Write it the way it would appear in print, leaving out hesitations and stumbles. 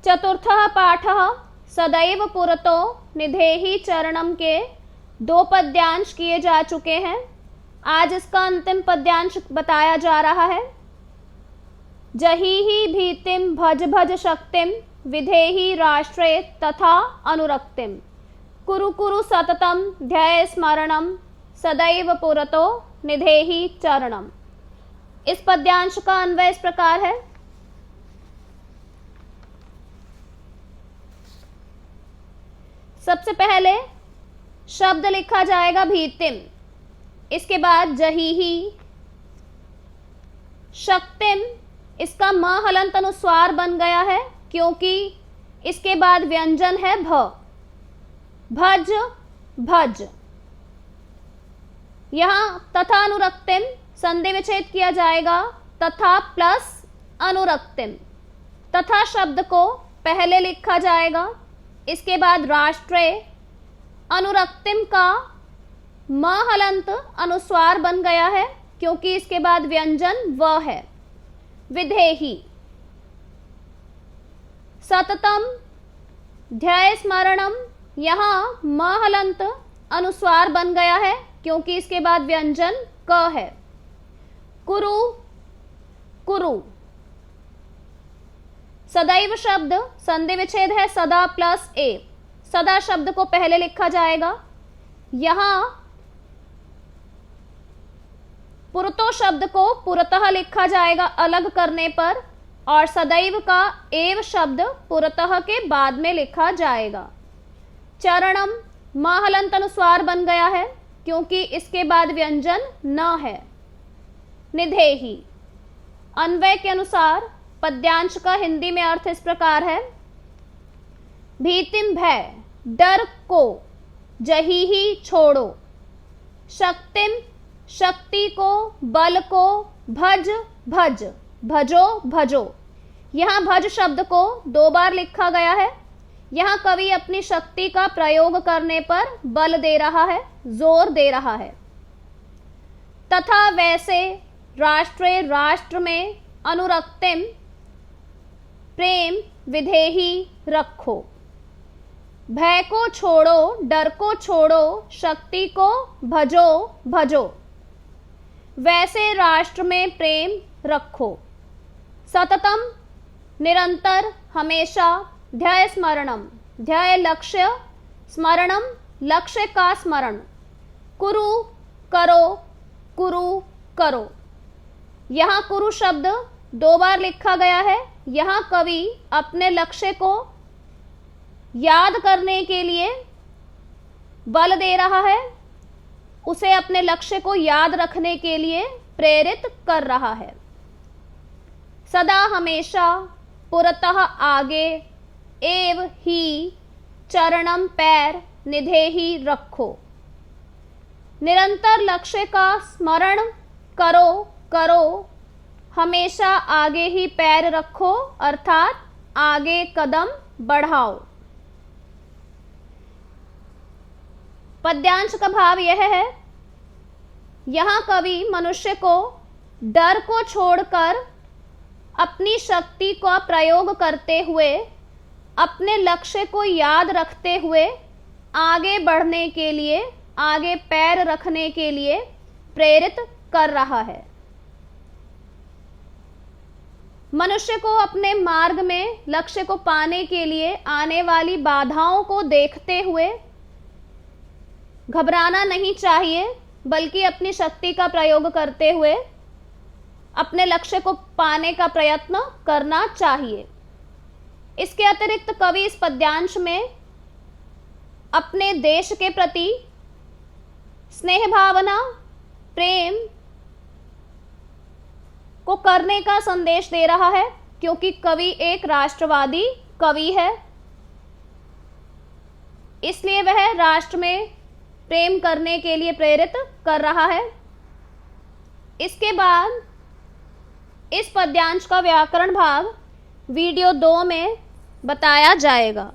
चतुर्थः पाठः सदैव पुरतो निधेहि चरणम के 2 पद्यांश किए जा चुके हैं। आज इसका अंतिम पद्यांश बताया जा रहा है। जहीहि भीतिम भज भज शक्तिम विधेहि राष्ट्रे तथा अनुरक्तिम कुरु कुरु सततम ध्यय स्मरणम सदैव पुरतो निधेहि चरणम। इस पद्यांश का अन्वय इस प्रकार है। सबसे पहले शब्द लिखा जाएगा भीतिम, इसके बाद जहीहि, शक्तिम, इसका म हलंत अनुस्वार बन गया है क्योंकि इसके बाद व्यंजन है भ। भज भज, यहां तथा अनुरक्तिम संधि विच्छेद किया जाएगा, तथा प्लस अनुरक्तिम। तथा शब्द को पहले लिखा जाएगा, इसके बाद राष्ट्रे, अनुरक्तिम का म हलंत अनुस्वार बन गया है क्योंकि इसके बाद व्यंजन व है। विधेहि, सततम ध्यय स्मरणम, यहां म हलंत अनुस्वार बन गया है क्योंकि इसके बाद व्यंजन क है। कुरु कुरु, सदैव शब्द संधि विच्छेद है सदा प्लस ए। सदा शब्द को पहले लिखा जाएगा, यहां पुरतो शब्द को पुरतः लिखा जाएगा अलग करने पर, और सदैव का एव शब्द पुरतः के बाद में लिखा जाएगा। चरणम म हलंत अनुस्वार बन गया है क्योंकि इसके बाद व्यंजन न है। निधेहि, अन्वय के अनुसार पद्यांश का हिंदी में अर्थ इस प्रकार है। भीतिम भय, डर को, जहीहि छोड़ो, शक्तिम शक्ति को, बल को, भज भज भजो भजो। यहां भज शब्द को 2 बार लिखा गया है। यहां कवि अपनी शक्ति का प्रयोग करने पर बल दे रहा है, जोर दे रहा है। तथा वैसे राष्ट्रे, राष्ट्र में, अनुरक्तिम प्रेम, विधेहि रखो। भय को छोड़ो, डर को छोड़ो, शक्ति को भजो भजो। वैसे राष्ट्र में प्रेम रखो। सततम निरंतर, हमेशा, ध्यय स्मरणम, ध्यय लक्ष्य, स्मरणम लक्ष्य का स्मरण। कुरु करो, कुरु करो। यहां कुरु शब्द 2 बार लिखा गया है। यहां कवि अपने लक्ष्य को याद करने के लिए बल दे रहा है, उसे अपने लक्ष्य को याद रखने के लिए प्रेरित कर रहा है। सदा हमेशा, पुरतः आगे, एव ही, चरणम पैर, निधेहि रखो। निरंतर लक्ष्य का स्मरण करो, करो, हमेशा आगे ही पैर रखो, अर्थात आगे कदम बढ़ाओ। पद्यांश का भाव यह है, यहां कवि मनुष्य को डर को छोड़कर अपनी शक्ति का प्रयोग करते हुए, अपने लक्ष्य को याद रखते हुए आगे बढ़ने के लिए, आगे पैर रखने के लिए प्रेरित कर रहा है। मनुष्य को अपने मार्ग में लक्ष्य को पाने के लिए आने वाली बाधाओं को देखते हुए घबराना नहीं चाहिए, बल्कि अपनी शक्ति का प्रयोग करते हुए अपने लक्ष्य को पाने का प्रयत्न करना चाहिए। इसके अतिरिक्त कवि इस पद्यांश में अपने देश के प्रति स्नेह भावना, प्रेम को करने का संदेश दे रहा है, क्योंकि कवि एक राष्ट्रवादी कवि है, इसलिए वह राष्ट्र में प्रेम करने के लिए प्रेरित कर रहा है। इसके बाद इस पद्यांश का व्याकरण भाग वीडियो 2 में बताया जाएगा।